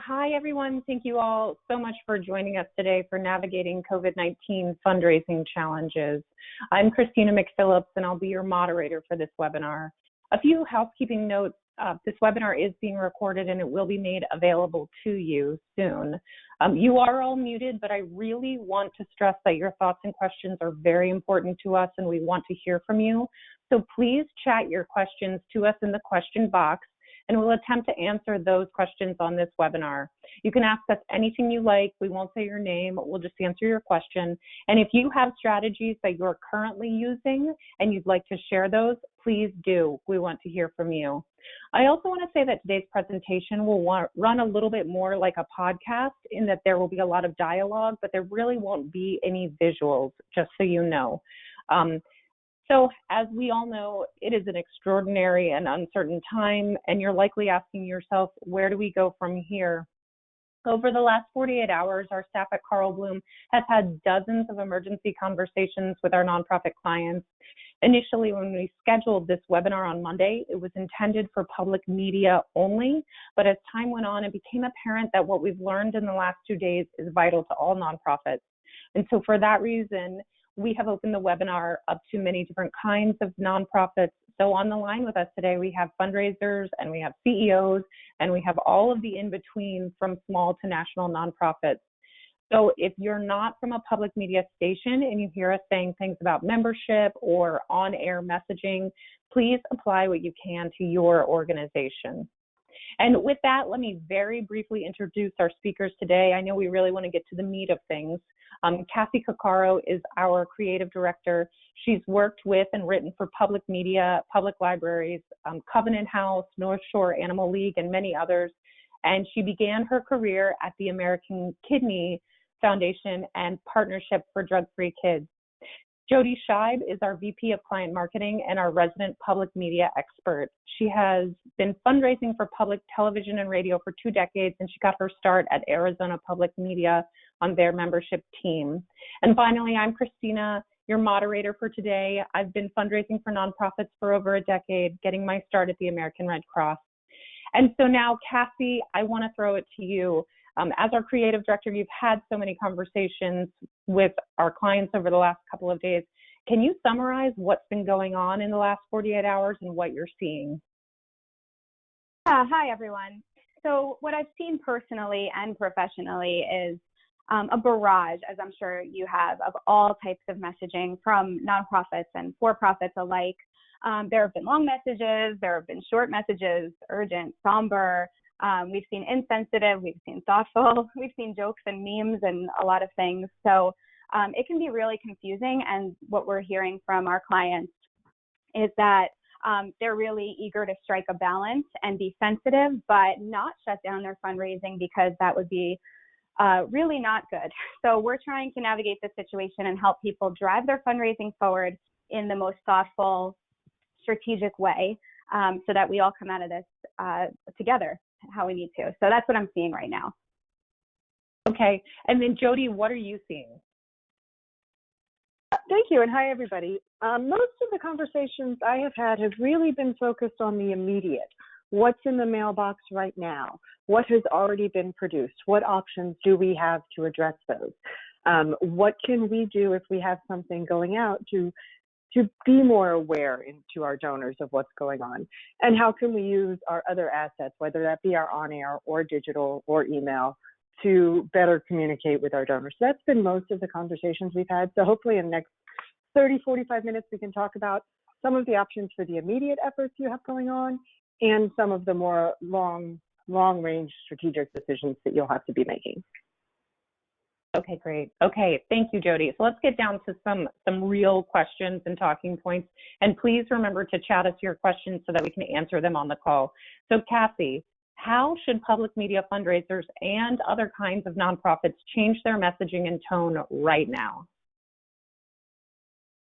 hi everyone. Thank you all so much for joining us today for navigating COVID-19 fundraising challenges. I'm Christina McPhillips and I'll be your moderator for this webinar. A few housekeeping notes. This webinar is being recorded and it will be made available to you soon. You are all muted, but I really want to stress that your thoughts and questions are very important to us and we want to hear from you. So please chat your questions to us in the question box, and we'll attempt to answer those questions on this webinar. You can ask us anything you like. We won't say your name. We'll just answer your question. And if you have strategies that you're currently using and you'd like to share those, please do. We want to hear from you. I also want to say that today's presentation will run a little bit more like a podcast in that there will be a lot of dialogue, but there really won't be any visuals, just so you know. So as we all know, it is an extraordinary and uncertain time, and you're likely asking yourself, where do we go from here? Over the last 48 hours, our staff at Carl Bloom has had dozens of emergency conversations with our nonprofit clients. Initially, when we scheduled this webinar on Monday, it was intended for public media only, but as time went on, it became apparent that what we've learned in the last 2 days is vital to all nonprofits. And so for that reason, we have opened the webinar up to many different kinds of nonprofits. So on the line with us today, we have fundraisers and we have CEOs and we have all of the in-between from small to national nonprofits. So if you're not from a public media station and you hear us saying things about membership or on-air messaging, please apply what you can to your organization. And with that, let me very briefly introduce our speakers today. I know we really want to get to the meat of things. Cassie Coccaro is our creative director. She's worked with and written for public media, public libraries, Covenant House, North Shore Animal League, and many others. And she began her career at the American Kidney Foundation and Partnership for Drug-Free Kids. Jodi Scheib is our VP of Client Marketing and our resident public media expert. She has been fundraising for public television and radio for 2 decades, and she got her start at Arizona Public Media on their membership team. And finally, I'm Christina, your moderator for today. I've been fundraising for nonprofits for over a decade, getting my start at the American Red Cross. And so now, Cassie, I want to throw it to you. As our creative director, you've had so many conversations with our clients over the last couple of days. Can you summarize what's been going on in the last 48 hours and what you're seeing? Hi, everyone. So what I've seen personally and professionally is a barrage, as I'm sure you have, of all types of messaging from nonprofits and for-profits alike. There have been long messages, there have been short messages, urgent, somber. We've seen insensitive, we've seen thoughtful, we've seen jokes and memes and a lot of things. So it can be really confusing. And what we're hearing from our clients is that they're really eager to strike a balance and be sensitive, but not shut down their fundraising because that would be really not good. So we're trying to navigate this situation and help people drive their fundraising forward in the most thoughtful, strategic way so that we all come out of this together how we need to. So that's what I'm seeing right now. Okay. And then Jodi, what are you seeing? Thank you, and hi, everybody. Most of the conversations I have had have really been focused on the immediate. What's in the mailbox right now? What has already been produced? What options do we have to address those? What can we do if we have something going out to be more aware to our donors of what's going on? And how can we use our other assets, whether that be our on-air or digital or email, to better communicate with our donors? So that's been most of the conversations we've had. So hopefully in the next 30, 45 minutes, we can talk about some of the options for the immediate efforts you have going on and some of the more long-range strategic decisions that you'll have to be making. Okay, great. Okay, thank you, Jodi. So let's get down to some real questions and talking points. And please remember to chat us your questions so that we can answer them on the call. So Cassie, how should public media fundraisers and other kinds of nonprofits change their messaging and tone right now?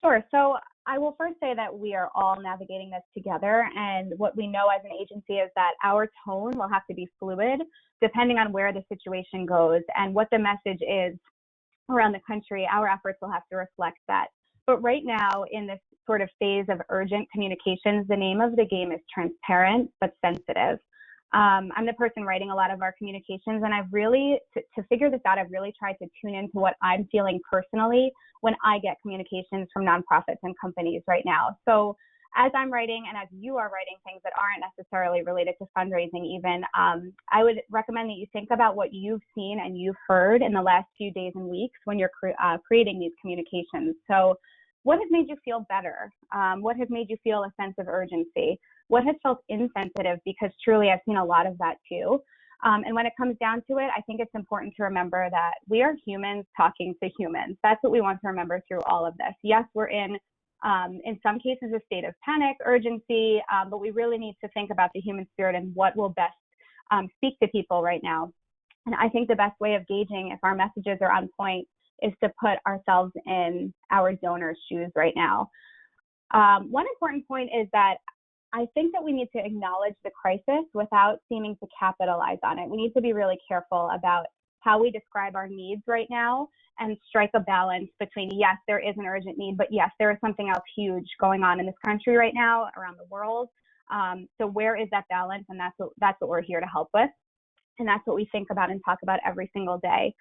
Sure. So I will first say that we are all navigating this together. And what we know as an agency is that our tone will have to be fluid depending on where the situation goes and what the message is around the country. Our efforts will have to reflect that. But right now, in this sort of phase of urgent communications, the name of the game is transparent but sensitive. I'm the person writing a lot of our communications, and I've really, to figure this out, I've really tried to tune into what I'm feeling personally when I get communications from nonprofits and companies right now. So as I'm writing and as you are writing things that aren't necessarily related to fundraising even, I would recommend that you think about what you've seen and you've heard in the last few days and weeks when you're creating these communications. So what has made you feel better? What has made you feel a sense of urgency? What has felt insensitive? Because truly, I've seen a lot of that too. And when it comes down to it, I think it's important to remember that we are humans talking to humans. That's what we want to remember through all of this. Yes, we're in some cases, a state of panic, urgency, but we really need to think about the human spirit and what will best speak to people right now. And I think the best way of gauging if our messages are on point is to put ourselves in our donors' shoes right now. One important point is that I think that we need to acknowledge the crisis without seeming to capitalize on it. We need to be really careful about how we describe our needs right now and strike a balance between, yes, there is an urgent need, but yes, there is something else huge going on in this country right now, around the world. So where is that balance? And that's what we're here to help with. And that's what we think about and talk about every single day.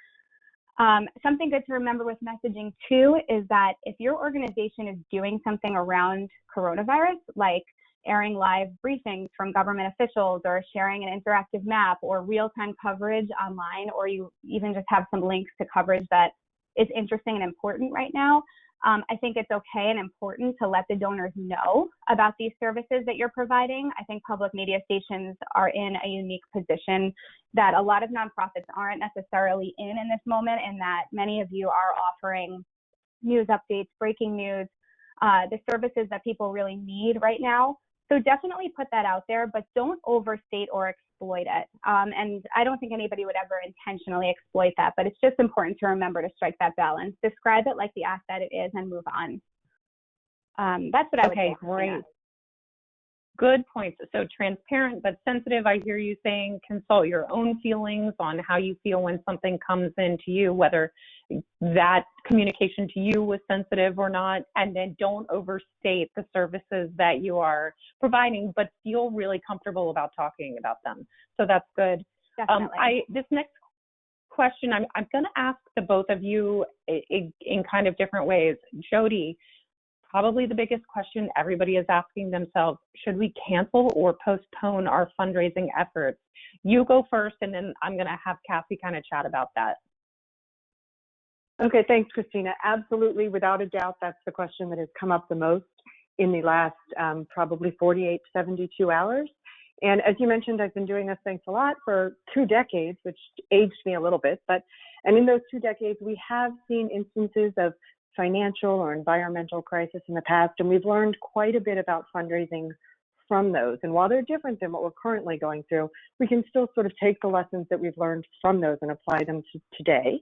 Something good to remember with messaging too is that if your organization is doing something around coronavirus, like airing live briefings from government officials or sharing an interactive map or real-time coverage online, or you even just have some links to coverage that is interesting and important right now, I think it's okay and important to let the donors know about these services that you're providing. I think public media stations are in a unique position that a lot of nonprofits aren't necessarily in this moment, and that many of you are offering news updates, breaking news, the services that people really need right now. So definitely put that out there, but don't overstate or exploit it. And I don't think anybody would ever intentionally exploit that, but it's just important to remember to strike that balance. Describe it like the asset it is and move on. That's what I would say. Okay, great. Good points. So transparent but sensitive. I hear you saying consult your own feelings on how you feel when something comes into you, whether that communication to you was sensitive or not, and then don't overstate the services that you are providing, but feel really comfortable about talking about them. So that's good. Definitely. This next question, I'm going to ask the both of you in kind of different ways. Jodi, probably the biggest question everybody is asking themselves, should we cancel or postpone our fundraising efforts? You go first, and then I'm going to have Cassie kind of chat about that. Okay, thanks, Christina. Absolutely, without a doubt, that's the question that has come up the most in the last probably 48 to 72 hours. And as you mentioned, I've been doing this, thanks a lot, for 2 decades, which aged me a little bit. And in those 2 decades, we have seen instances of financial or environmental crisis in the past, and we've learned quite a bit about fundraising from those. And while they're different than what we're currently going through, we can still sort of take the lessons that we've learned from those and apply them to today.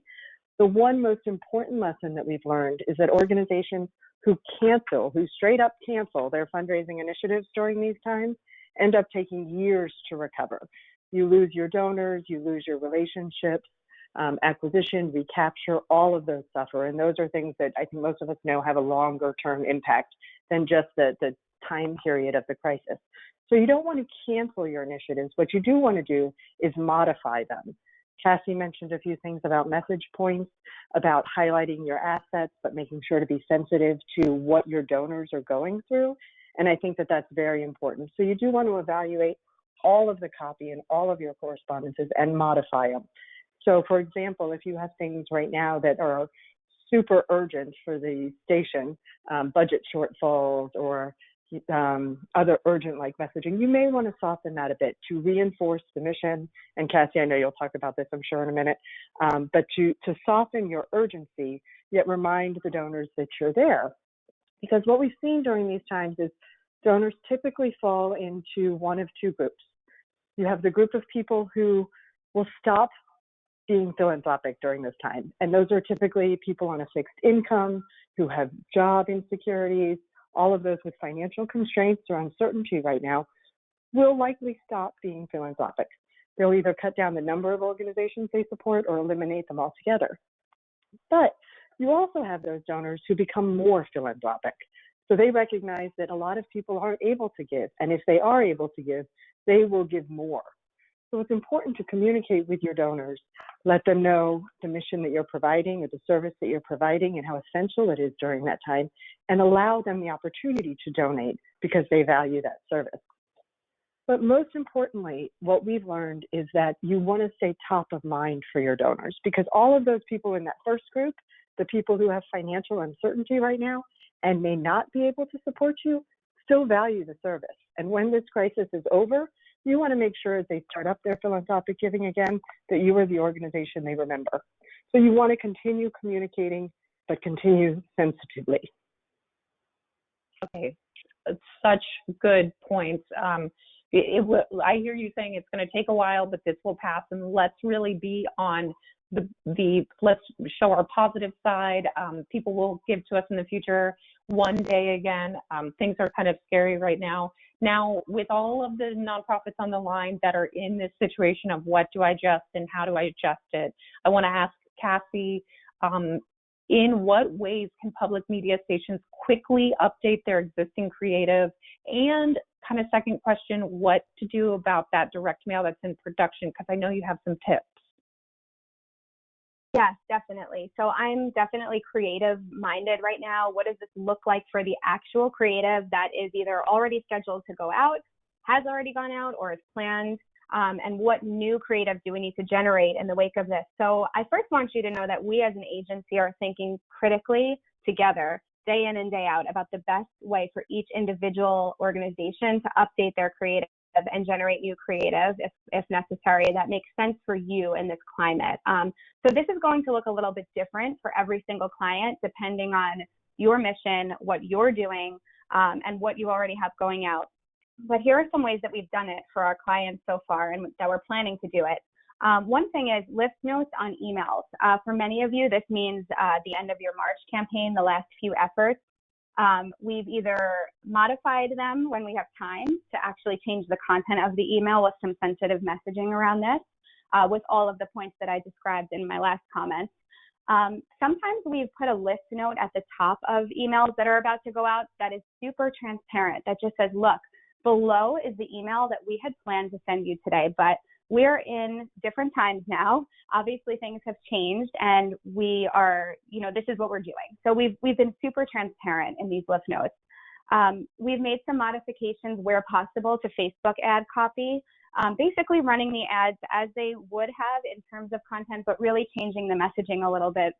The one most important lesson that we've learned is that organizations who straight up cancel their fundraising initiatives during these times end up taking years to recover. You lose your donors, you lose your relationships, acquisition, recapture, all of those suffer. And those are things that I think most of us know have a longer term impact than just the time period of the crisis. So you don't want to cancel your initiatives. What you do want to do is modify them. Cassie mentioned a few things about message points, about highlighting your assets, but making sure to be sensitive to what your donors are going through. And I think that that's very important. So you do want to evaluate all of the copy and all of your correspondences and modify them. So for example, if you have things right now that are super urgent for the station, budget shortfalls or other urgent like messaging, you may want to soften that a bit to reinforce the mission. And Cassie, I know you'll talk about this, I'm sure, in a minute, but to soften your urgency, yet remind the donors that you're there. Because what we've seen during these times is donors typically fall into one of 2 groups. You have the group of people who will stop being philanthropic during this time. And those are typically people on a fixed income who have job insecurities, all of those with financial constraints or uncertainty right now will likely stop being philanthropic. They'll either cut down the number of organizations they support or eliminate them altogether. But you also have those donors who become more philanthropic. So they recognize that a lot of people aren't able to give. And if they are able to give, they will give more. So it's important to communicate with your donors, let them know the mission that you're providing or the service that you're providing and how essential it is during that time, and allow them the opportunity to donate because they value that service. But most importantly, what we've learned is that you want to stay top of mind for your donors, because all of those people in that first group, the people who have financial uncertainty right now and may not be able to support you, still value the service. And when this crisis is over, you want to make sure as they start up their philanthropic giving again, that you are the organization they remember. So you want to continue communicating, but continue sensitively. Okay, such good points. I hear you saying it's going to take a while, but this will pass, and let's really be on let's show our positive side. People will give to us in the future one day again. Things are kind of scary right now. Now, with all of the nonprofits on the line that are in this situation of what do I adjust and how do I adjust it, I want to ask Cassie, in what ways can public media stations quickly update their existing creative? And kind of second question, what to do about that direct mail that's in production? Because I know you have some tips. Yes, definitely. So I'm definitely creative minded right now. What does this look like for the actual creative that is either already scheduled to go out, has already gone out, or is planned? And what new creative do we need to generate in the wake of this? So I first want you to know that we as an agency are thinking critically together, day in and day out, about the best way for each individual organization to update their creative and generate new creative if necessary that makes sense for you in this climate. So this is going to look a little bit different for every single client depending on your mission, what you're doing, and what you already have going out. But here are some ways that we've done it for our clients so far and that we're planning to do it. One thing is list notes on emails. For many of you, this means the end of your March campaign, the last few efforts. We've either modified them when we have time to actually change the content of the email with some sensitive messaging around this, with all of the points that I described in my last comments. Sometimes we've put a list note at the top of emails that are about to go out that is super transparent, that just says, look, below is the email that we had planned to send you today, but we're in different times now. Obviously, things have changed, and we are, this is what we're doing. So we've been super transparent in these list notes. We've made some modifications where possible to Facebook ad copy, basically running the ads as they would have in terms of content, but really changing the messaging a little bit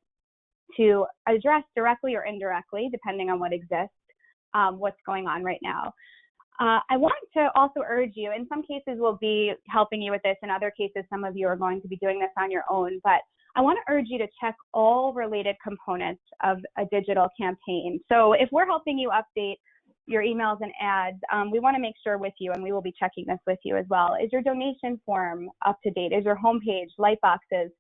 to address directly or indirectly, depending on what exists, what's going on right now. I want to also urge you, in some cases we'll be helping you with this, in other cases some of you are going to be doing this on your own, but I want to urge you to check all related components of a digital campaign. So if we're helping you update your emails and ads, we want to make sure with you, and we will be checking this with you as well, is your donation form up to date? Is your homepage, light boxes,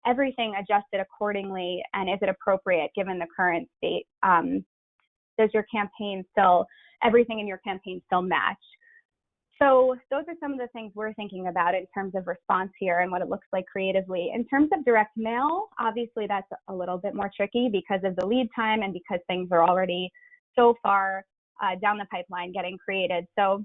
everything adjusted accordingly, and is it appropriate given the current state? Does your campaign everything in your campaign still match? So those are some of the things we're thinking about in terms of response here and what it looks like creatively. In terms of direct mail, obviously that's a little bit more tricky because of the lead time and because things are already so far down the pipeline getting created. So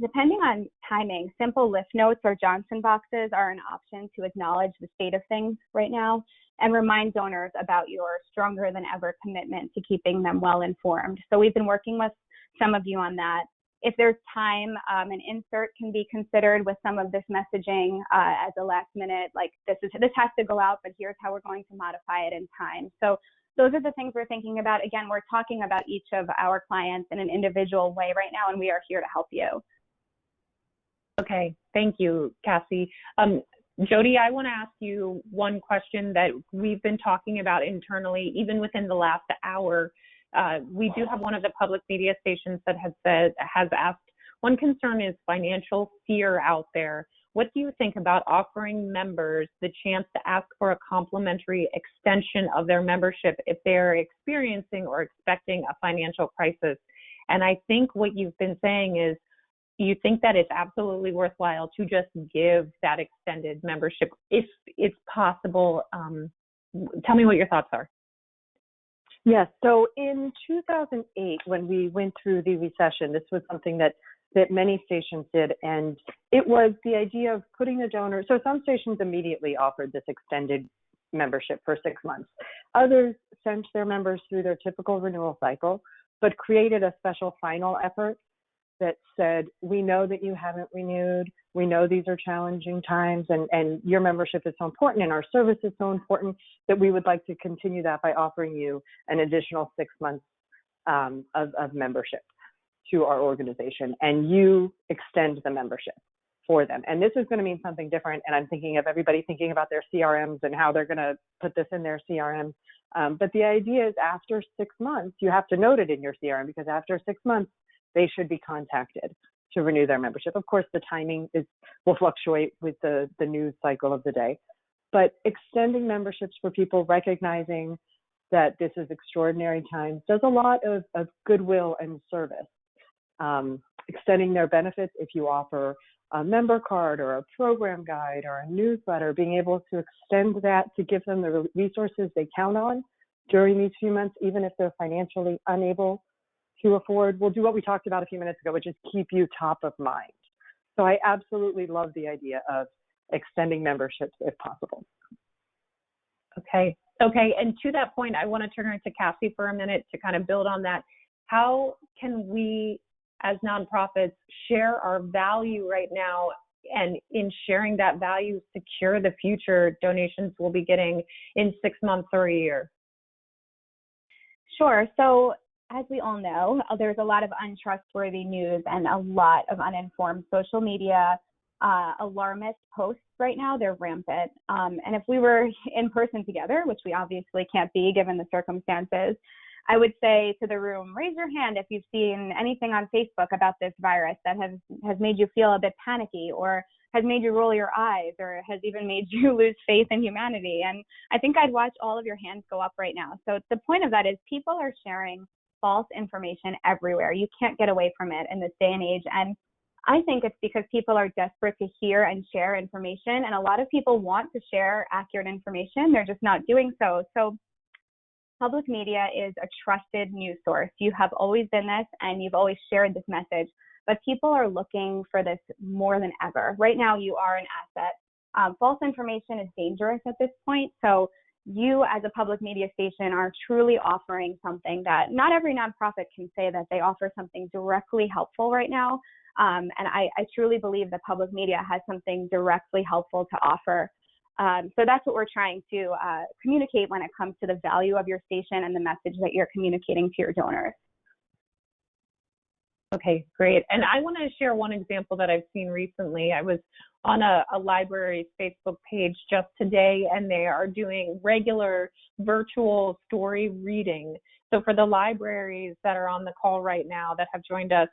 depending on timing, simple lift notes or Johnson boxes are an option to acknowledge the state of things right now and remind donors about your stronger than ever commitment to keeping them well informed. So we've been working with some of you on that. If there's time, an insert can be considered with some of this messaging as a last minute, like this has to go out, but here's how we're going to modify it in time. So those are the things we're thinking about. Again, we're talking about each of our clients in an individual way right now, and we are here to help you. Okay, thank you, Cassie. Jodi, I want to ask you one question that we've been talking about internally, even within the last hour. We do have one of the public media stations that has asked, one concern is financial fear out there. What do you think about offering members the chance to ask for a complimentary extension of their membership if they're experiencing or expecting a financial crisis? And I think what you've been saying is you think that it's absolutely worthwhile to just give that extended membership if it's possible. Tell me what your thoughts are. Yes, so in 2008, when we went through the recession, this was something that that many stations did, and it was the idea of putting the donor. So some stations immediately offered this extended membership for 6 months. Others sent their members through their typical renewal cycle, but created a special final effort that said, we know that you haven't renewed, we know these are challenging times, and your membership is so important and our service is so important that we would like to continue that by offering you an additional 6 months of membership to our organization, and you extend the membership for them. And this is going to mean something different, and I'm thinking of everybody thinking about their CRMs and how they're going to put this in their CRM. But the idea is after 6 months, you have to note it in your CRM, because after 6 months, they should be contacted to renew their membership. Of course, the timing will fluctuate with the news cycle of the day, but extending memberships for people, recognizing that this is extraordinary times, does a lot of goodwill and service. Extending their benefits, if you offer a member card or a program guide or a newsletter, being able to extend that to give them the resources they count on during these few months, even if they're financially unable to afford, will do what we talked about a few minutes ago, which is keep you top of mind. So I absolutely love the idea of extending memberships if possible. Okay. And to that point, I want to turn to Cassie for a minute to kind of build on that. How can we, as nonprofits, share our value right now, and in sharing that value, secure the future donations we'll be getting in 6 months or a year? Sure. So as we all know, there's a lot of untrustworthy news and a lot of uninformed social media, alarmist posts right now. They're rampant. And if we were in person together, which we obviously can't be given the circumstances, I would say to the room, raise your hand if you've seen anything on Facebook about this virus that has made you feel a bit panicky, or has made you roll your eyes, or has even made you lose faith in humanity. And I think I'd watch all of your hands go up right now. So the point of that is people are sharing false information everywhere. You can't get away from it in this day and age. And I think it's because people are desperate to hear and share information. And a lot of people want to share accurate information. They're just not doing so. So public media is a trusted news source. You have always been this, and you've always shared this message. But people are looking for this more than ever. Right now, you are an asset. False information is dangerous at this point. So you as a public media station are truly offering something that not every nonprofit can say that they offer something directly helpful right now. And I truly believe that public media has something directly helpful to offer. So that's what we're trying to communicate when it comes to the value of your station and the message that you're communicating to your donors. Okay, great. And I want to share one example that I've seen recently. I was on a library's Facebook page just today, and they are doing regular virtual story reading. So for the libraries that are on the call right now that have joined us,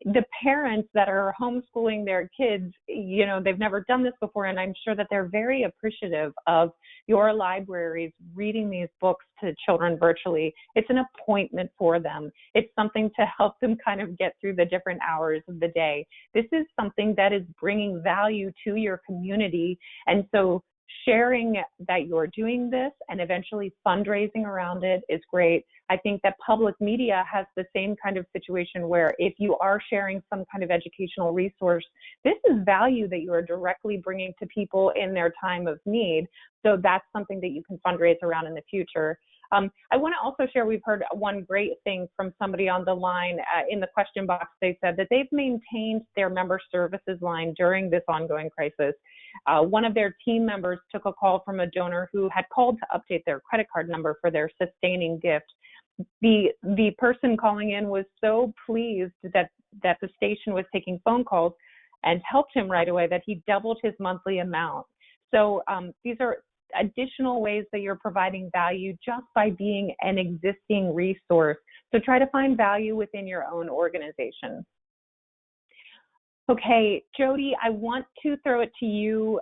the parents that are homeschooling their kids, you know, they've never done this before, and I'm sure that they're very appreciative of your libraries reading these books to children virtually. It's an appointment for them. It's something to help them kind of get through the different hours of the day. This is something that is bringing value to your community. And so sharing that you're doing this and eventually fundraising around it is great. I think that public media has the same kind of situation where if you are sharing some kind of educational resource, this is value that you are directly bringing to people in their time of need. So that's something that you can fundraise around in the future. I want to also share, we've heard one great thing from somebody on the line in the question box. They said that they've maintained their member services line during this ongoing crisis. One of their team members took a call from a donor who had called to update their credit card number for their sustaining gift. The person calling in was so pleased that the station was taking phone calls and helped him right away that he doubled his monthly amount. So these are additional ways that you're providing value just by being an existing resource. So try to find value within your own organization. Okay, Jodi, I want to throw it to you.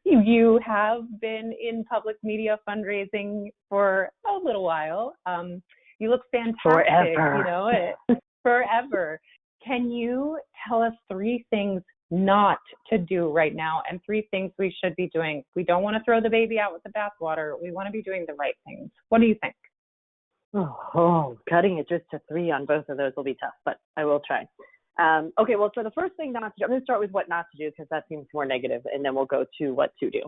You have been in public media fundraising for a little while. You look fantastic, Forever. You know, forever. Can you tell us 3 things not to do right now and 3 things we should be doing? We don't want to throw the baby out with the bathwater. We want to be doing the right things. What do you think? Oh, cutting it just to 3 on both of those will be tough, but I will try. Okay, well, so the first thing not to do, I'm going to start with what not to do because that seems more negative, and then we'll go to what to do.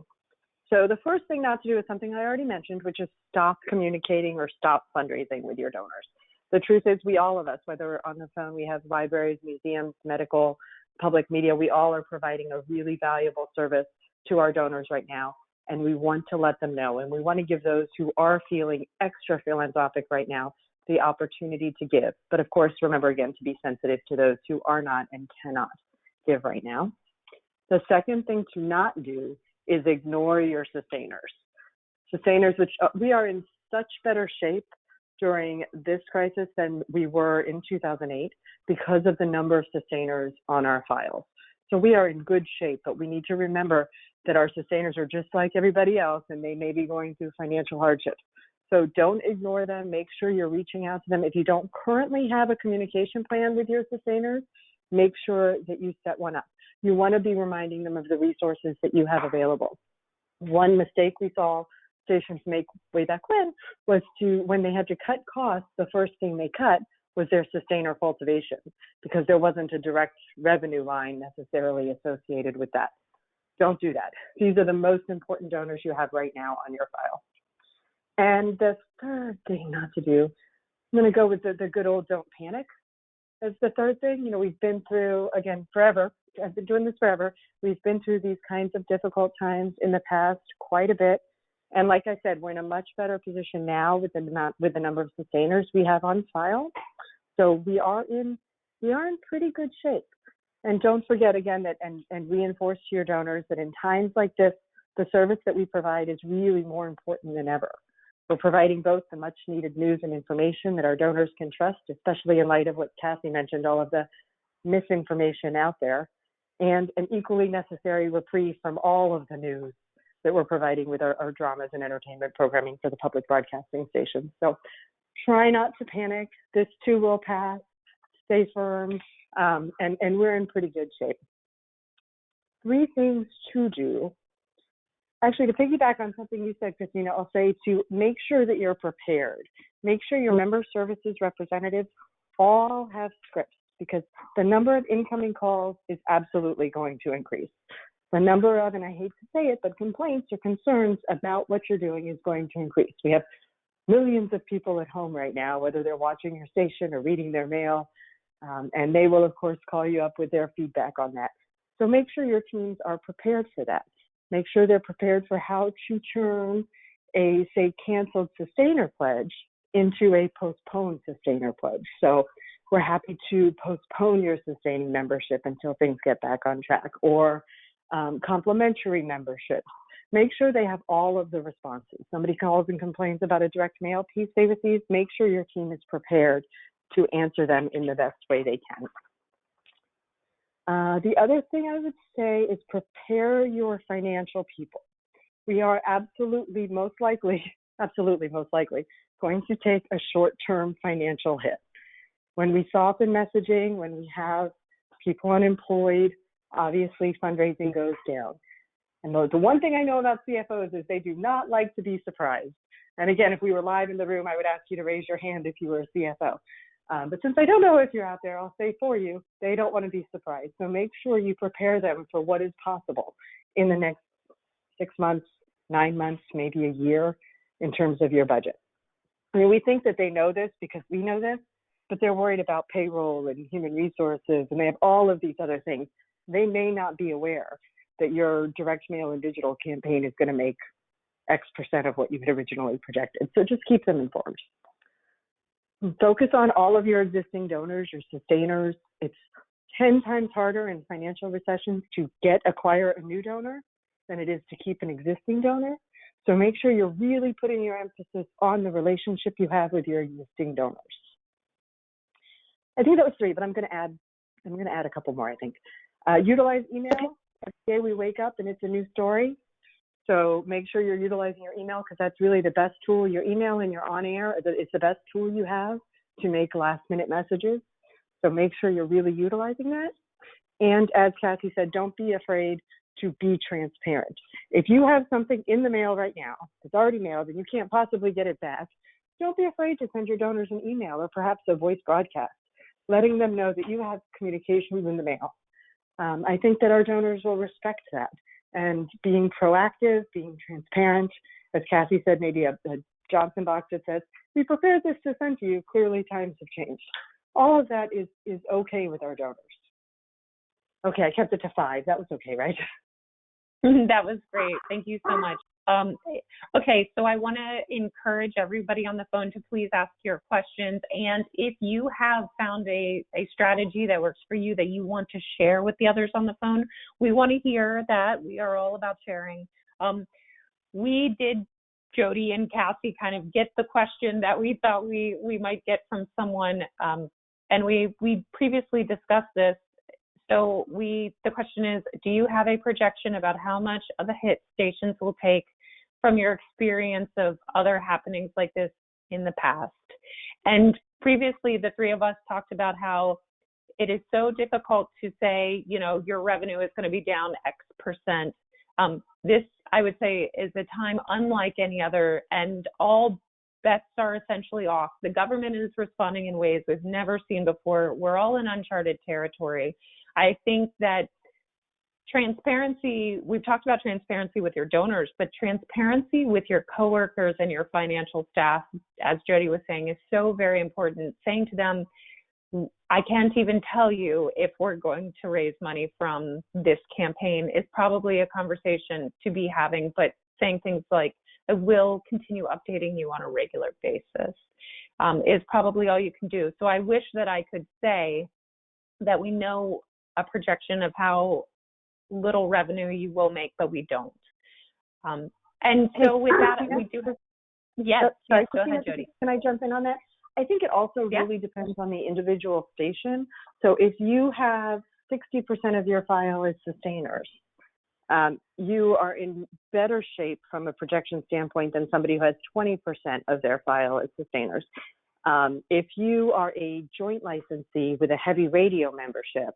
So the first thing not to do is something I already mentioned, which is stop communicating or stop fundraising with your donors. The truth is all of us, whether we're on the phone, we have libraries, museums, medical, public media, we all are providing a really valuable service to our donors right now, and we want to let them know, and we want to give those who are feeling extra philanthropic right now the opportunity to give. But of course, remember again to be sensitive to those who are not and cannot give right now. The second thing to not do is ignore your sustainers. Sustainers, which we are in such better shape during this crisis than we were in 2008 because of the number of sustainers on our files. So we are in good shape, but we need to remember that our sustainers are just like everybody else and they may be going through financial hardship. So don't ignore them. Make sure you're reaching out to them. If you don't currently have a communication plan with your sustainers, make sure that you set one up. You want to be reminding them of the resources that you have available. One mistake we saw stations make way back when when they had to cut costs, the first thing they cut was their sustainer cultivation because there wasn't a direct revenue line necessarily associated with that. Don't do that. These are the most important donors you have right now on your file. And the third thing not to do, I'm going to go with the good old don't panic as the third thing. You know, we've been through, again, forever. I've been doing this forever. We've been through these kinds of difficult times in the past quite a bit. And like I said, we're in a much better position now with the number of sustainers we have on file. So we are in pretty good shape. And don't forget again that and reinforce to your donors that in times like this, the service that we provide is really more important than ever. We're providing both the much needed news and information that our donors can trust, especially in light of what Cassie mentioned, all of the misinformation out there, and an equally necessary reprieve from all of the news that we're providing with our dramas and entertainment programming for the public broadcasting stations. So try not to panic. This too will pass. Stay firm, and we're in pretty good shape. 3 things to do. Actually, to piggyback on something you said, Christina, I'll say to make sure that you're prepared. Make sure your member services representatives all have scripts because the number of incoming calls is absolutely going to increase. The number of, and I hate to say it, but complaints or concerns about what you're doing is going to increase. We have millions of people at home right now, whether they're watching your station or reading their mail, and they will, of course, call you up with their feedback on that. So make sure your teams are prepared for that. Make sure they're prepared for how to turn a, say, canceled sustainer pledge into a postponed sustainer pledge. So we're happy to postpone your sustaining membership until things get back on track, or complimentary membership. Make sure they have all of the responses. Somebody calls and complains about a direct mail piece they received. Make sure your team is prepared to answer them in the best way they can. The other thing I would say is prepare your financial people. We are absolutely most likely going to take a short-term financial hit. When we soften messaging, when we have people unemployed, obviously fundraising goes down. And the one thing I know about CFOs is they do not like to be surprised. And again, if we were live in the room, I would ask you to raise your hand if you were a CFO. But since I don't know if you're out there, I'll say for you, they don't want to be surprised. So make sure you prepare them for what is possible in the next 6 months, 9 months, maybe a year in terms of your budget. I mean, we think that they know this because we know this, but they're worried about payroll and human resources, and they have all of these other things. They may not be aware that your direct mail and digital campaign is going to make X% of what you had originally projected. So just keep them informed. Focus on all of your existing donors, your sustainers. It's 10 times harder in financial recessions to acquire a new donor than it is to keep an existing donor. So make sure you're really putting your emphasis on the relationship you have with your existing donors. I think that was 3, but I'm going to add a couple more, I think. Utilize email. Every day we wake up and it's a new story. So make sure you're utilizing your email because that's really the best tool. Your email and your on-air, it's the best tool you have to make last-minute messages. So make sure you're really utilizing that. And as Cassie said, don't be afraid to be transparent. If you have something in the mail right now that's already mailed and you can't possibly get it back, don't be afraid to send your donors an email or perhaps a voice broadcast. letting them know that you have communications in the mail. I think that our donors will respect that, and being proactive, being transparent, as Cassie said, maybe a Johnson box that says, "We prepared this to send to you, clearly times have changed." All of that is okay with our donors. Okay, I kept it to 5. That was okay, right? That was great. Thank you so much. Okay, so I want to encourage everybody on the phone to please ask your questions. And if you have found a strategy that works for you that you want to share with the others on the phone, we want to hear that. We are all about sharing. We did, Jodi and Cassie, kind of get the question that we thought we might get from someone, and we previously discussed this. So the question is, do you have a projection about how much of the hit stations will take from your experience of other happenings like this in the past? And previously, the three of us talked about how it is so difficult to say, your revenue is going to be down X percent. This, I would say, is a time unlike any other, and all bets are essentially off. The government is responding in ways we've never seen before. We're all in uncharted territory. I think that transparency, we've talked about transparency with your donors, but transparency with your coworkers and your financial staff, as Jodi was saying, is so very important. Saying to them, I can't even tell you if we're going to raise money from this campaign is probably a conversation to be having, but saying things like, I will continue updating you on a regular basis is probably all you can do. So I wish that I could say that we know a projection of how little revenue you will make, but we don't. And so with that, we do have, yes, sorry, go ahead, Jodi. Can I jump in on that? I think it also really depends on the individual station. So if you have 60% of your file is sustainers, you are in better shape from a projection standpoint than somebody who has 20% of their file as sustainers. If you are a joint licensee with a heavy radio membership,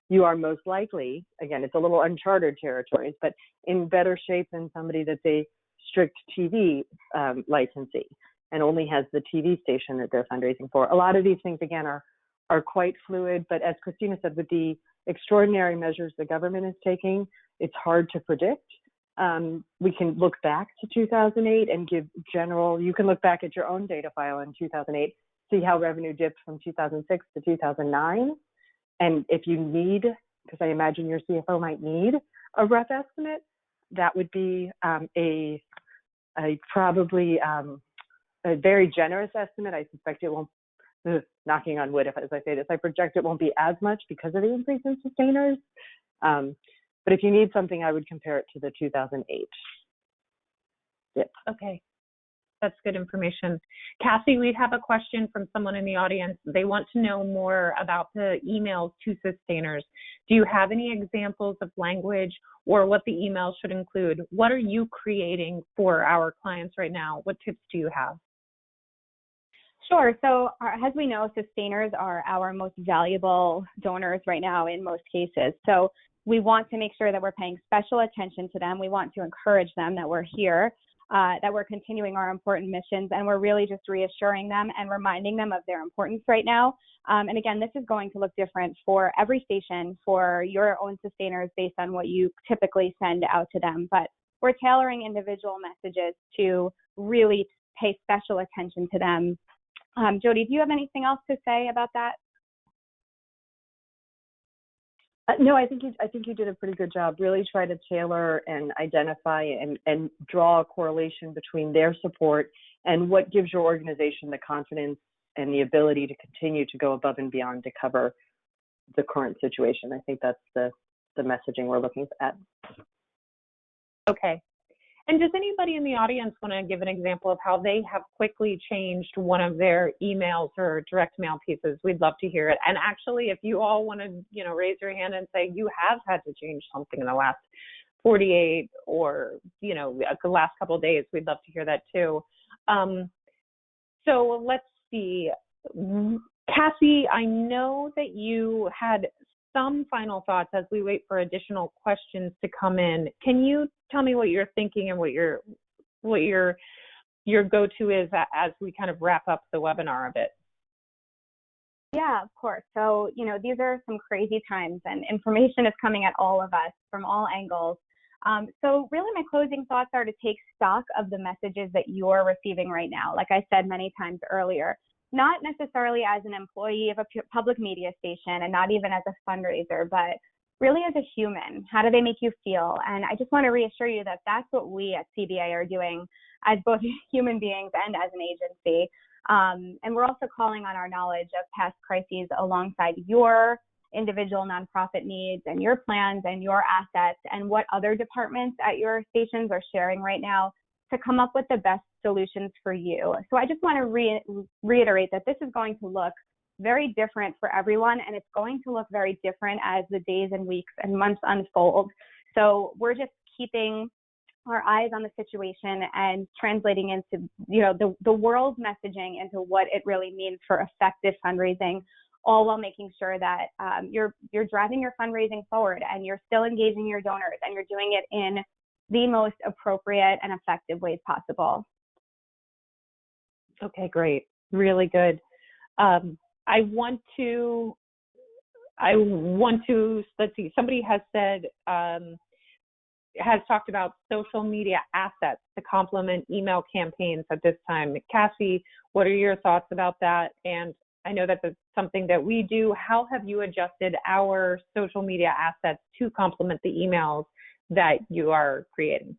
you are most likely, again, it's a little uncharted territories, but in better shape than somebody that's a strict TV licensee and only has the TV station that they're fundraising for. A lot of these things, again, are quite fluid, but as Christina said, with the extraordinary measures the government is taking, it's hard to predict. We can look back to 2008 and give general, you can look back at your own data file in 2008, see how revenue dipped from 2006 to 2009. And if you need, because I imagine your CFO might need a rough estimate, that would be probably a very generous estimate. I suspect it won't, knocking on wood as I say this, I project it won't be as much because of the increase in sustainers. But if you need something, I would compare it to the 2008 dip. Okay. That's good information. Cassie, we have a question from someone in the audience. They want to know more about the emails to sustainers. Do you have any examples of language or what the email should include? What are you creating for our clients right now? What tips do you have? Sure. So as we know, sustainers are our most valuable donors right now in most cases. So we want to make sure that we're paying special attention to them. We want to encourage them that we're here, that we're continuing our important missions, and we're really just reassuring them and reminding them of their importance right now. And again, this is going to look different for every station, for your own sustainers based on what you typically send out to them. But we're tailoring individual messages to really pay special attention to them. Jodi, do you have anything else to say about that? No, I think you did a pretty good job. Really try to tailor and identify and draw a correlation between their support and what gives your organization the confidence and the ability to continue to go above and beyond to cover the current situation. I think that's the messaging we're looking at. Okay. And does anybody in the audience want to give an example of how they have quickly changed one of their emails or direct mail pieces? We'd love to hear it. And actually, if you all want to, raise your hand and say you have had to change something in the last 48 or, the last couple of days, we'd love to hear that too. So let's see. Cassie, I know that you had some final thoughts as we wait for additional questions to come in. Can you tell me what you're thinking and what your go-to is as we kind of wrap up the webinar a bit? Yeah, of course. So, these are some crazy times and information is coming at all of us from all angles. So really my closing thoughts are to take stock of the messages that you're receiving right now. Like I said many times earlier, not necessarily as an employee of a public media station and not even as a fundraiser, but really as a human. How do they make you feel? And I just want to reassure you that that's what we at CBA are doing as both human beings and as an agency. And we're also calling on our knowledge of past crises alongside your individual nonprofit needs and your plans and your assets and what other departments at your stations are sharing right now to come up with the best solutions for you. So I just want to reiterate that this is going to look very different for everyone, and it's going to look very different as the days and weeks and months unfold. So we're just keeping our eyes on the situation and translating into, the world's messaging into what it really means for effective fundraising, all while making sure that you're driving your fundraising forward and you're still engaging your donors and you're doing it in the most appropriate and effective ways possible. Okay, great. Really good. I want to, let's see, somebody has said, has talked about social media assets to complement email campaigns at this time. Cassie, what are your thoughts about that? And I know that that's something that we do. How have you adjusted our social media assets to complement the emails that you are creating?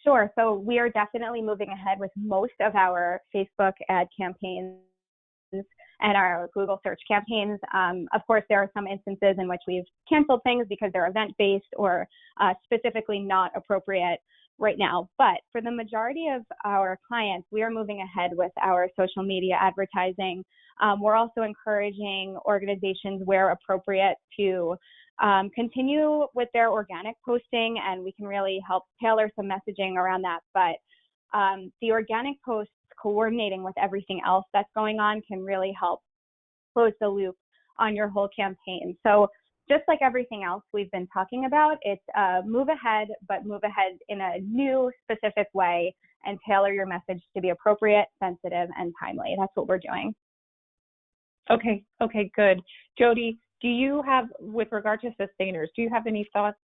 Sure. So we are definitely moving ahead with most of our Facebook ad campaigns and our Google search campaigns. Of course, there are some instances in which we've canceled things because they're event-based or specifically not appropriate right now. But for the majority of our clients, we are moving ahead with our social media advertising. We're also encouraging organizations where appropriate to continue with their organic posting, and we can really help tailor some messaging around that. But the organic posts coordinating with everything else that's going on can really help close the loop on your whole campaign. So just like everything else we've been talking about, it's move ahead, but move ahead in a new, specific way and tailor your message to be appropriate, sensitive, and timely. That's what we're doing. Okay, good. Jodi, do you have, with regard to sustainers, do you have any thoughts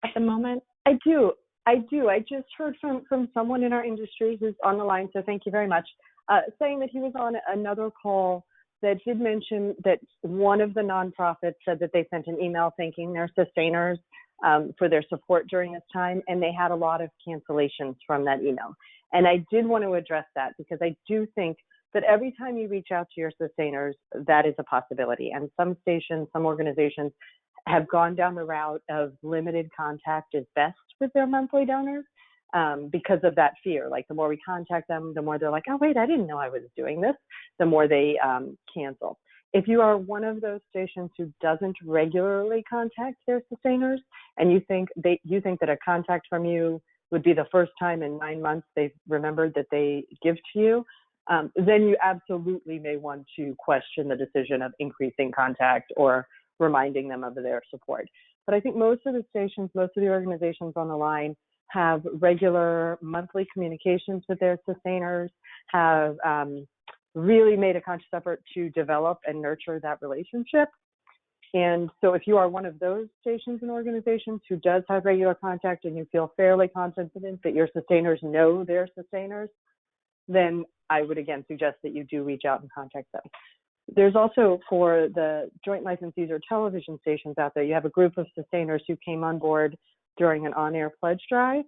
at the moment? I do. I just heard from someone in our industry who's on the line, so thank you very much, saying that he was on another call that did mention that one of the nonprofits said that they sent an email thanking their sustainers for their support during this time, and they had a lot of cancellations from that email. And I did want to address that because I do think that every time you reach out to your sustainers, that is a possibility. And some stations, some organizations have gone down the route of limited contact is best with their monthly donors because of that fear. Like the more we contact them, the more they're like, oh, wait, I didn't know I was doing this, the more they cancel. If you are one of those stations who doesn't regularly contact their sustainers and you think that a contact from you would be the first time in 9 months they've remembered that they give to you, then you absolutely may want to question the decision of increasing contact or reminding them of their support. But I think most of the stations, most of the organizations on the line have regular monthly communications with their sustainers, have really made a conscious effort to develop and nurture that relationship. And so if you are one of those stations and organizations who does have regular contact and you feel fairly confident that your sustainers know their sustainers, then I would again suggest that you do reach out and contact them. There's also, for the joint licensees or television stations out there, you have a group of sustainers who came on board during an on-air pledge drive.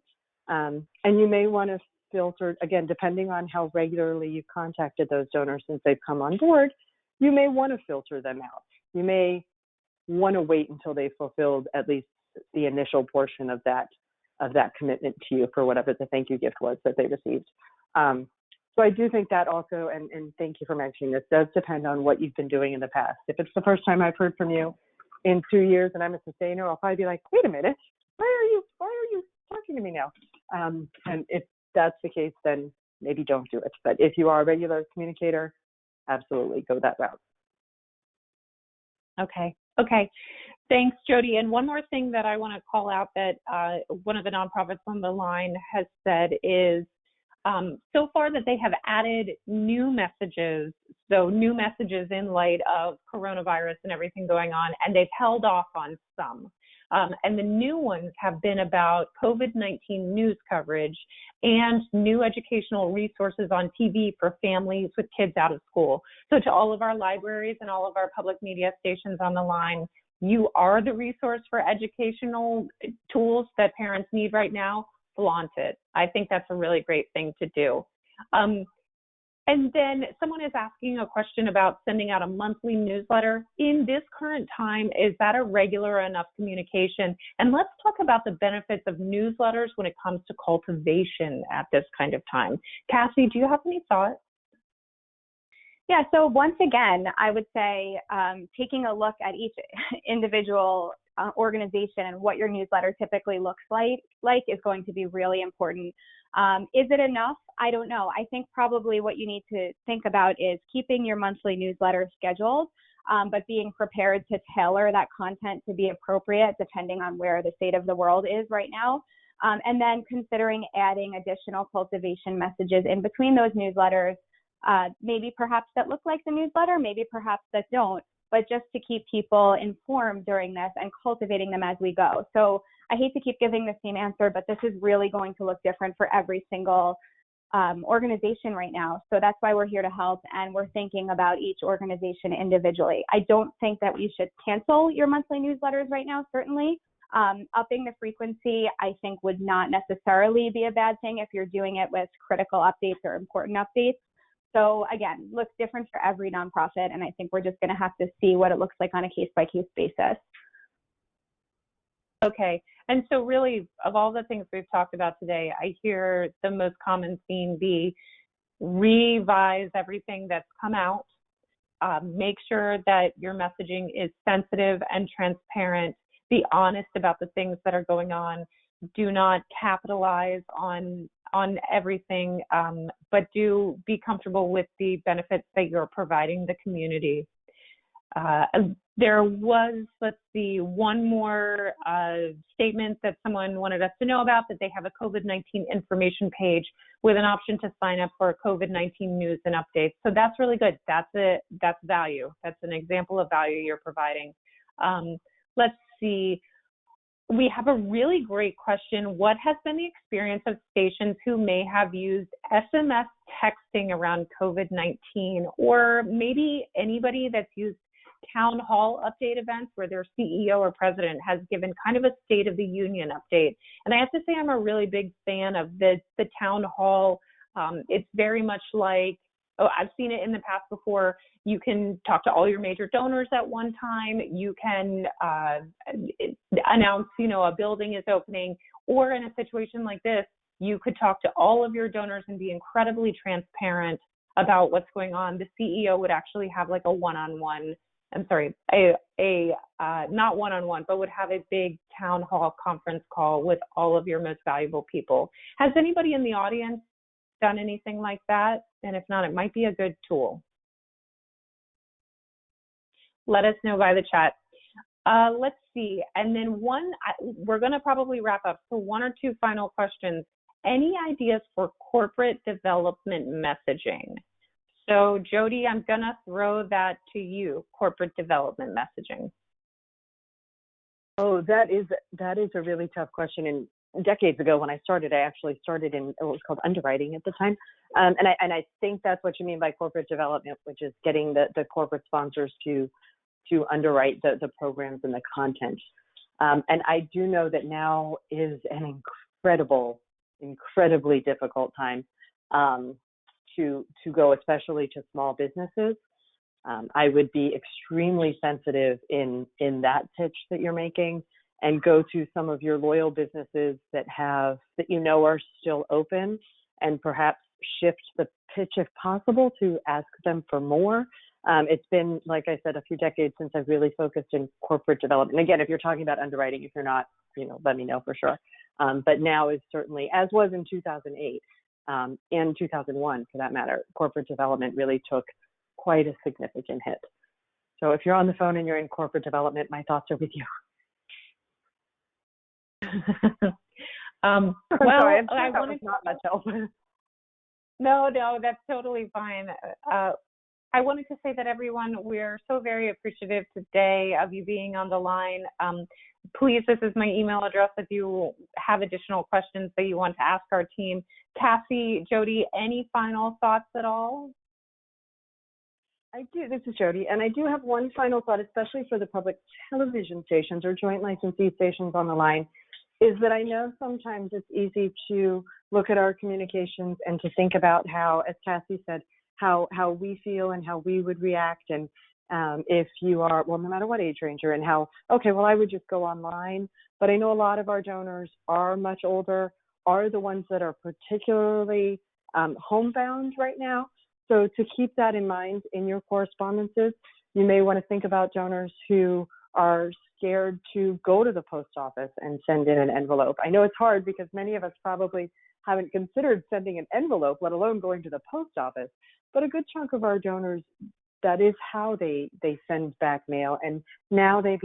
And you may want to filter, again, depending on how regularly you've contacted those donors since they've come on board, you may want to filter them out. You may want to wait until they've fulfilled at least the initial portion of that commitment to you for whatever the thank you gift was that they received. So I do think that also, and thank you for mentioning this, does depend on what you've been doing in the past. If it's the first time I've heard from you in 2 years and I'm a sustainer, I'll probably be like, wait a minute, why are you talking to me now? And if that's the case, then maybe don't do it. But if you are a regular communicator, absolutely go that route. Okay. Thanks, Jodi. And one more thing that I want to call out that one of the nonprofits on the line has said is so far that they have added new messages, so new messages in light of coronavirus and everything going on, and they've held off on some. And the new ones have been about COVID-19 news coverage and new educational resources on TV for families with kids out of school. So to all of our libraries and all of our public media stations on the line, you are the resource for educational tools that parents need right now. Flaunt it. I think that's a really great thing to do. And then someone is asking a question about sending out a monthly newsletter. In this current time, is that a regular enough communication? And let's talk about the benefits of newsletters when it comes to cultivation at this kind of time. Cassie, do you have any thoughts? Yeah, so once again, I would say taking a look at each individual organization and what your newsletter typically looks like is going to be really important. Is it enough? I don't know. I think probably what you need to think about is keeping your monthly newsletter scheduled, but being prepared to tailor that content to be appropriate depending on where the state of the world is right now. And then considering adding additional cultivation messages in between those newsletters, maybe perhaps that look like the newsletter, maybe perhaps that don't, but just to keep people informed during this and cultivating them as we go. So I hate to keep giving the same answer, but this is really going to look different for every single organization right now. So that's why we're here to help, and we're thinking about each organization individually. I don't think that we should cancel your monthly newsletters right now, certainly. Upping the frequency, I think, would not necessarily be a bad thing if you're doing it with critical updates or important updates. So again, looks different for every nonprofit, and I think we're just going to have to see what it looks like on a case-by-case basis. Okay, and so really, of all the things we've talked about today, I hear the most common theme be revise everything that's come out, make sure that your messaging is sensitive and transparent, be honest about the things that are going on, do not capitalize on everything, but do be comfortable with the benefits that you're providing the community. There was, let's see, one more statement that someone wanted us to know about, that they have a COVID-19 information page with an option to sign up for COVID-19 news and updates. So that's really good. That's value. That's an example of value you're providing. Let's see. We have a really great question. What has been the experience of stations who may have used SMS texting around COVID-19, or maybe anybody that's used town hall update events where their CEO or president has given kind of a State of the Union update? And I have to say I'm a really big fan of the town hall. It's very much like, I've seen it in the past before. You can talk to all your major donors at one time. You can announce, a building is opening. Or in a situation like this, you could talk to all of your donors and be incredibly transparent about what's going on. The CEO would actually have like a one-on-one, not one-on-one, but would have a big town hall conference call with all of your most valuable people. Has anybody in the audience done anything like that? And if not, it might be a good tool. Let us know by the chat. Let's see. And then we're going to probably wrap up. So one or two final questions. Any ideas for corporate development messaging? So Jodi, I'm going to throw that to you, corporate development messaging. Oh, that is a really tough question. And decades ago when I started, I actually started in what was called underwriting at the time. And I think that's what you mean by corporate development, which is getting the corporate sponsors to underwrite the programs and the content. And I do know that now is an incredibly difficult time to go, especially to small businesses. I would be extremely sensitive in that pitch that you're making, and go to some of your loyal businesses that are still open, and perhaps shift the pitch if possible to ask them for more. It's been, like I said, a few decades since I've really focused in corporate development. And again, if you're talking about underwriting, if you're not, let me know for sure. But now is certainly, as was in 2008 and 2001 for that matter, corporate development really took quite a significant hit. So if you're on the phone and you're in corporate development, my thoughts are with you. Well, sorry, I'm sure that was not much help. No, that's totally fine. I wanted to say that everyone, we're so very appreciative today of you being on the line. Please, this is my email address if you have additional questions that you want to ask our team. Cassie, Jodi, any final thoughts at all? I do. This is Jodi, and I do have one final thought, especially for the public television stations or joint licensee stations on the line, is that I know sometimes it's easy to look at our communications and to think about how, as Cassie said, how we feel and how we would react, and if you are, well, no matter what age range you're in, how, okay, well, I would just go online. But I know a lot of our donors are much older, are the ones that are particularly homebound right now. So to keep that in mind in your correspondences, you may want to think about donors who are scared to go to the post office and send in an envelope. I know it's hard because many of us probably haven't considered sending an envelope, let alone going to the post office. But a good chunk of our donors, that is how they send back mail, and now they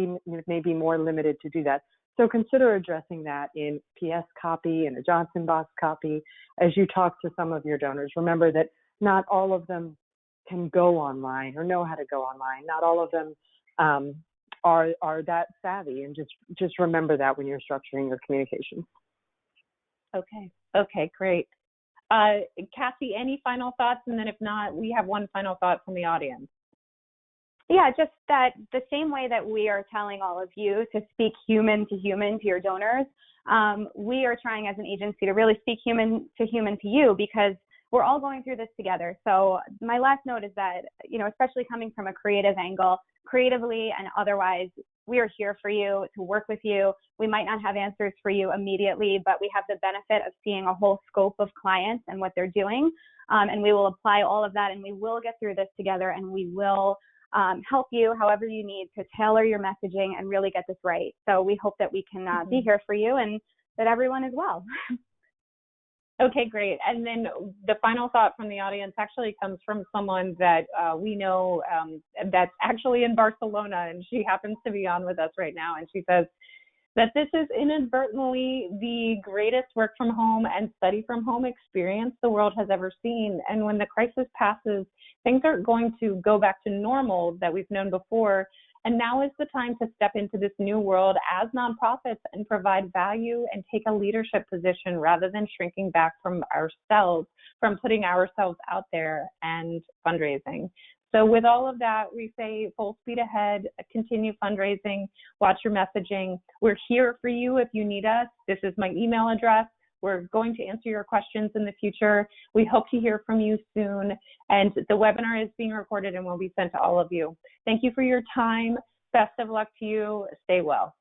may be more limited to do that. So consider addressing that in PS copy and a Johnson box copy as you talk to some of your donors. Remember that not all of them can go online or know how to go online. Not all of them are that savvy, and just remember that when you're structuring your communication. Okay, great. Cassie, any final thoughts? And then if not, we have one final thought from the audience. Yeah, just that the same way that we are telling all of you to speak human to your donors, we are trying as an agency to really speak human to you, because we're all going through this together. So my last note is that, especially coming from a creative angle, creatively and otherwise, we are here for you, to work with you. We might not have answers for you immediately, but we have the benefit of seeing a whole scope of clients and what they're doing. And we will apply all of that, and we will get through this together, and we will help you however you need to tailor your messaging and really get this right. So we hope that we can be here for you, and that everyone is well. Okay, great. And then the final thought from the audience actually comes from someone that we know that's actually in Barcelona, and she happens to be on with us right now. And she says that this is inadvertently the greatest work from home and study from home experience the world has ever seen. And when the crisis passes, things are going to go back to normal that we've known before. And now is the time to step into this new world as nonprofits and provide value and take a leadership position rather than shrinking back from ourselves, from putting ourselves out there and fundraising. So with all of that, we say full speed ahead, continue fundraising, watch your messaging. We're here for you if you need us. This is my email address. We're going to answer your questions in the future. We hope to hear from you soon. And the webinar is being recorded and will be sent to all of you. Thank you for your time. Best of luck to you. Stay well.